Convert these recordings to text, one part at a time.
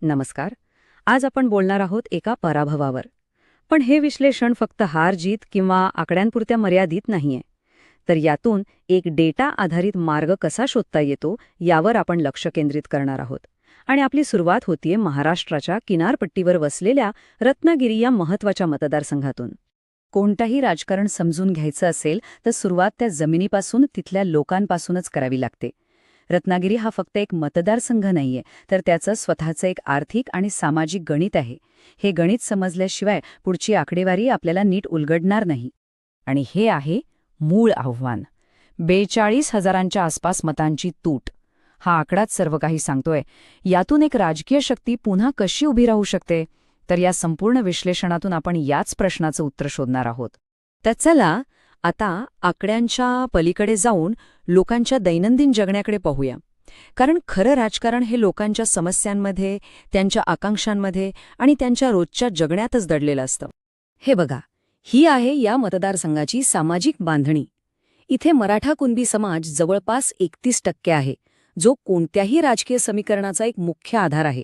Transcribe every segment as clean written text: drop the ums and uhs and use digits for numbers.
नमस्कार. आज आपण बोलणार आहोत एका पराभवावर. पण हे विश्लेषण फक्त हार-जीत किंवा आकड्यांपुरत्या मर्यादित नाहीये. तर यातून एक डेटा आधारित मार्ग कसा शोधता येतो यावर आपण लक्ष केंद्रित करणार आहोत. आणि आपली सुरुवात होतीये महाराष्ट्राच्या किनारपट्टीवर वसलेल्या रत्नागिरी या महत्त्वाच्या मतदारसंघातून. कोणताही राजकारण समजून घ्यायचं असेल तर सुरुवात त्या जमिनीपासून, तिथल्या लोकांपासूनच करावी लागते. रत्नागिरी हा फक्त एक मतदारसंघ नाहीये, तर त्याचं स्वतःचं एक आर्थिक आणि सामाजिक गणित आहे. हे गणित समजल्याशिवाय पुढची आकडेवारी आपल्याला नीट उलगडणार नाही. आणि हे आहे मूळ आव्हान. 42,000च्या आसपास मतांची तूट. हा आकडाच सर्व काही सांगतोय. यातून एक राजकीय शक्ती पुन्हा कशी उभी राहू शकते? तर या संपूर्ण विश्लेषणातून आपण याच प्रश्नाचं उत्तर शोधणार आहोत. तर चला आता आकड्यांच्या पलीकडे जाऊन लोकांच्या दैनंदिन जगण्याकडे पाहूया. कारण खरं राजकारण हे लोकांच्या समस्यांमध्ये, त्यांच्या आकांक्षांमध्ये आणि त्यांच्या रोजच्या जगण्यातच दडलेलं असतं. हे बघा, ही आहे या मतदारसंघाची सामाजिक बांधणी. इथे मराठा कुणबी समाज जवळपास 31% आहे, जो कोणत्याही राजकीय समीकरणाचा एक मुख्य आधार आहे.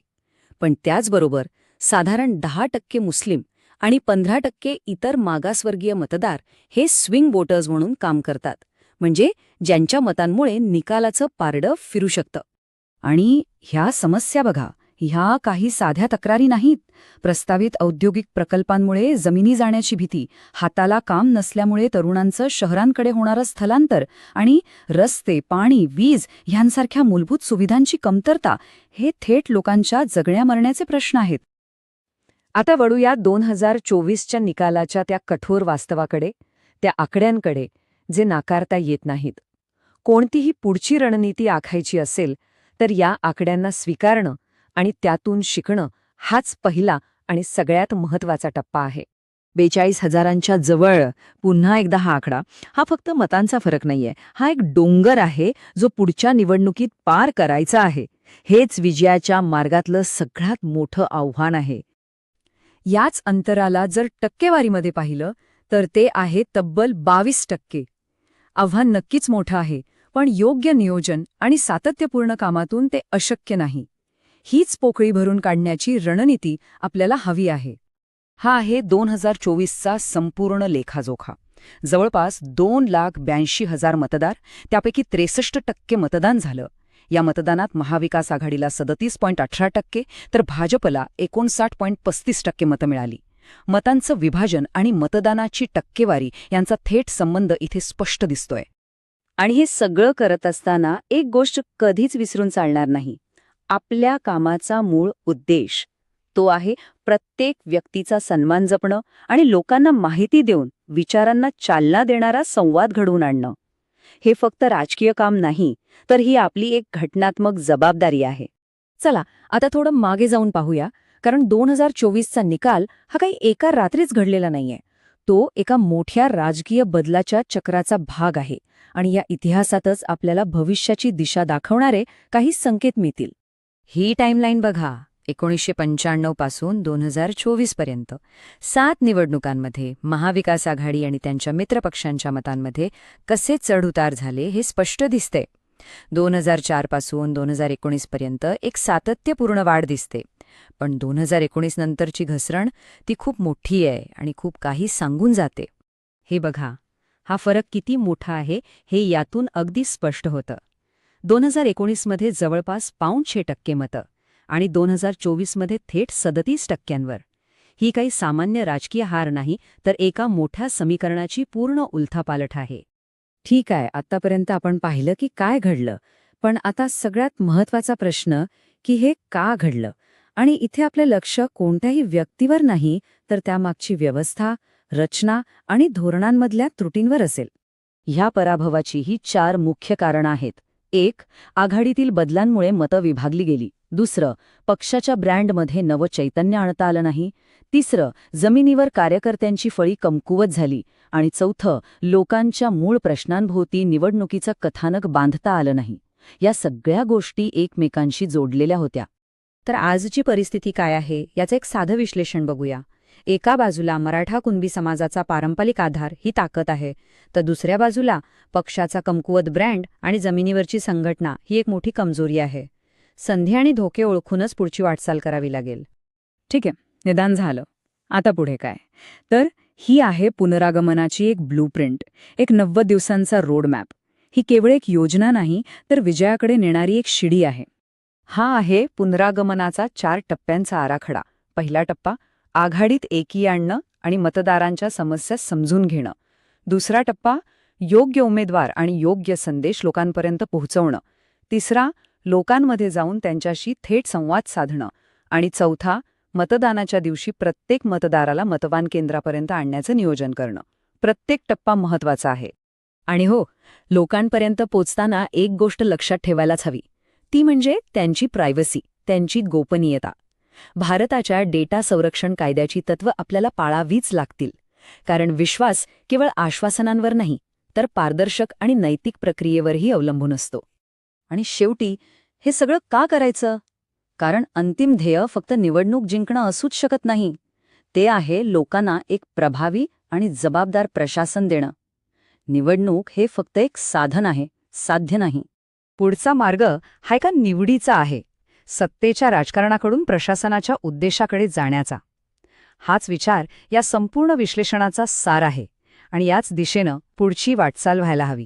पण त्याचबरोबर साधारण 10% मुस्लिम आणि 15% इतर मागासवर्गीय मतदार हे स्विंग वोटर्स म्हणून काम करतात. म्हणजे ज्यांच्या मतांमुळे निकालाचं पारडं फिरू शकतं. आणि ह्या समस्या बघा, ह्या काही साध्या तक्रारी नाहीत. प्रस्तावित औद्योगिक प्रकल्पांमुळे जमिनी जाण्याची भीती, हाताला काम नसल्यामुळे तरुणांचं शहरांकडे होणारं स्थलांतर आणि रस्ते, पाणी, वीज ह्यांसारख्या मूलभूत सुविधांची कमतरता हे थेट लोकांच्या जगण्या मरण्याचे प्रश्न आहेत. आता वळूया 2024च्या निकालाच्या त्या कठोर वास्तवाकडे, त्या आकड्यांकडे जे नाकारता येत नाहीत. कोणतीही पुढची रणनीती आखायची असेल तर या आकड्यांना स्वीकारणं आणि त्यातून शिकणं हाच पहिला आणि सगळ्यात महत्त्वाचा टप्पा आहे. 42,000च्या जवळ पुन्हा एकदा हा आकडा, हा फक्त मतांचा फरक नाहीये. हा एक डोंगर आहे जो पुढच्या निवडणुकीत पार करायचा आहे. हेच विजयाच्या मार्गातलं सगळ्यात मोठं आव्हान आहे. याच अंतराला जर टक्केवारीमध्ये पाहिलं तर ते आहे तब्बल 22%. आव्हान नक्कीच मोठं आहे, पण योग्य नियोजन आणि सातत्यपूर्ण कामातून ते अशक्य नाही. हीच पोकळी भरून काढण्याची रणनीती आपल्याला हवी आहे. हा आहे 2024चा संपूर्ण लेखाजोखा. जवळपास 2,82,000 मतदार, त्यापैकी 63% मतदान झालं. या मतदानात महाविकास आघाडीला 37.18% तर भाजपला 59.35% मतं मिळाली. मतांचं विभाजन आणि मतदानाची टक्केवारी यांचा थेट संबंध इथे स्पष्ट दिसतोय. आणि हे सगळं करत असताना एक गोष्ट कधीच विसरून चालणार नाही. आपल्या कामाचा मूळ उद्देश. तो आहे प्रत्येक व्यक्तीचा सन्मान जपणं आणि लोकांना माहिती देऊन विचारांना चालना देणारा संवाद घडवून आणणं. हे फक्त राजकीय काम नाही, तर ही आपली एक घटनात्मक जबाबदारी आहे. चला आता थोडं मागे जाऊन पाहूया. कारण 2024चा निकाल हा काही एका रात्रीच घडलेला नाहीये. तो एका मोठ्या राजकीय बदलाच्या चक्राचा भाग आहे. आणि या इतिहासातच आपल्याला भविष्याची दिशा दाखवणारे काही संकेत मिळतील. ही टाईमलाईन बघा. 1995 पासून 2024 पर्यंत 7 निवडणुकांमध्ये महाविकास आघाडी आणि त्यांच्या मित्रपक्षांच्या मतांमध्ये कसे चढउतार झाले हे स्पष्ट दिसते. 2004 पासून 2019 पर्यंत एक सातत्यपूर्ण वाढ दिसते. पण 2019 नंतरची घसरण ती खूप मोठी आहे आणि खूप काही सांगून जाते. हे बघा, हा फरक किती मोठा आहे हे यातून अगदी स्पष्ट होतं. 2019मध्ये जवळपास 65% मतं आणि 2024मध्ये थेट 37%. ही काही सामान्य राजकीय हार नाही, तर एका मोठ्या समीकरणाची पूर्ण उलथापालट आहे. ठीक आहे, आत्तापर्यंत आपण पाहिलं की काय घडलं. पण आता सगळ्यात महत्त्वाचा प्रश्न की हे का घडलं. आणि इथे आपलं लक्ष कोणत्याही व्यक्तीवर नाही, तर त्यामागची व्यवस्था, रचना आणि धोरणांमधल्या त्रुटींवर असेल. ह्या पराभवाची ही 4 मुख्य कारणं आहेत. 1. आघाडीतील बदलांमुळे मतं विभागली गेली. 2. पक्षाच्या ब्रँडमध्ये नवं चैतन्य आणता आलं नाही. 3. जमिनीवर कार्यकर्त्यांची फळी कमकुवत झाली. आणि 4. लोकांच्या मूळ प्रश्नांभोवती निवडणुकीचं कथानक बांधता आलं नाही. या सगळ्या गोष्टी एकमेकांशी जोडलेल्या होत्या. तर आजची परिस्थिती काय आहे याचं एक साधं विश्लेषण बघूया. एका बाजूला मराठा कुणबी समाजाचा पारंपरिक आधार ही ताकद आहे, तर दुसऱ्या बाजूला पक्षाचा कमकुवत ब्रँड आणि जमिनीवरची संघटना ही एक मोठी कमजोरी आहे. संधी आणि धोके ओळखूनच पुढची वाटचाल करावी लागेल. ठीक आहे, निदान झालं. आता पुढे काय? तर ही आहे पुनरागमनाची एक ब्लूप्रिंट, एक 90 दिवसांचा रोडमॅप. ही केवळ एक योजना नाही, तर विजयाकडे नेणारी एक शिडी आहे. हा आहे पुनरागमनाचा 4 टप्प्यांचा आराखडा. पहिला टप्पा, आघाडीत एकी आणणं आणि मतदारांच्या समस्या समजून घेणं. दुसरा टप्पा, योग्य उमेदवार आणि योग्य संदेश लोकांपर्यंत पोहोचवणं. तिसरा, लोकांमध्ये जाऊन त्यांच्याशी थेट संवाद साधणं. आणि चौथा, मतदानाच्या दिवशी प्रत्येक मतदाराला मतदान केंद्रापर्यंत आणण्याचं नियोजन करणं. प्रत्येक टप्पा महत्वाचा आहे. आणि हो, लोकांपर्यंत पोचताना एक गोष्ट लक्षात ठेवायलाच हवी. ती म्हणजे त्यांची प्रायव्हसी, त्यांची गोपनीयता. भारताच्या डेटा संरक्षण कायद्याची तत्त्व आपल्याला पाळावीच लागतील. कारण विश्वास केवळ आश्वासनांवर नाही, तर पारदर्शक आणि नैतिक प्रक्रियेवरही अवलंबून असतो. आणि शेवटी हे सगळं का करायचं? कारण अंतिम ध्येय फक्त निवडणूक जिंकणं असूच शकत नाही. ते आहे लोकांना एक प्रभावी आणि जबाबदार प्रशासन देणं. निवडणूक हे फक्त एक साधन आहे, साध्य नाही. पुढचा मार्ग हा एका निवडीचा आहे, सत्तेच्या राजकारणाकडून प्रशासनाच्या उद्देशाकडे जाण्याचा. हाच विचार या संपूर्ण विश्लेषणाचा सार आहे आणि याच दिशेनं पुढची वाटचाल व्हायला हवी.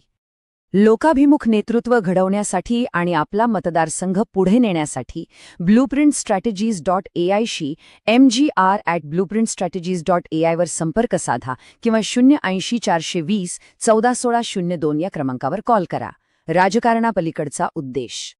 लोकाभिमुख नेतृत्व घडवण्यासाठी आणि आपला मतदारसंघ पुढे नेण्यासाठी blueprintstrategies.ai शी mgr@blueprintstrategies.ai वर संपर्क साधा किंवा 080 420 14 16 02 या क्रमांकावर कॉल करा. राजकारणापलीकडचा उद्देश.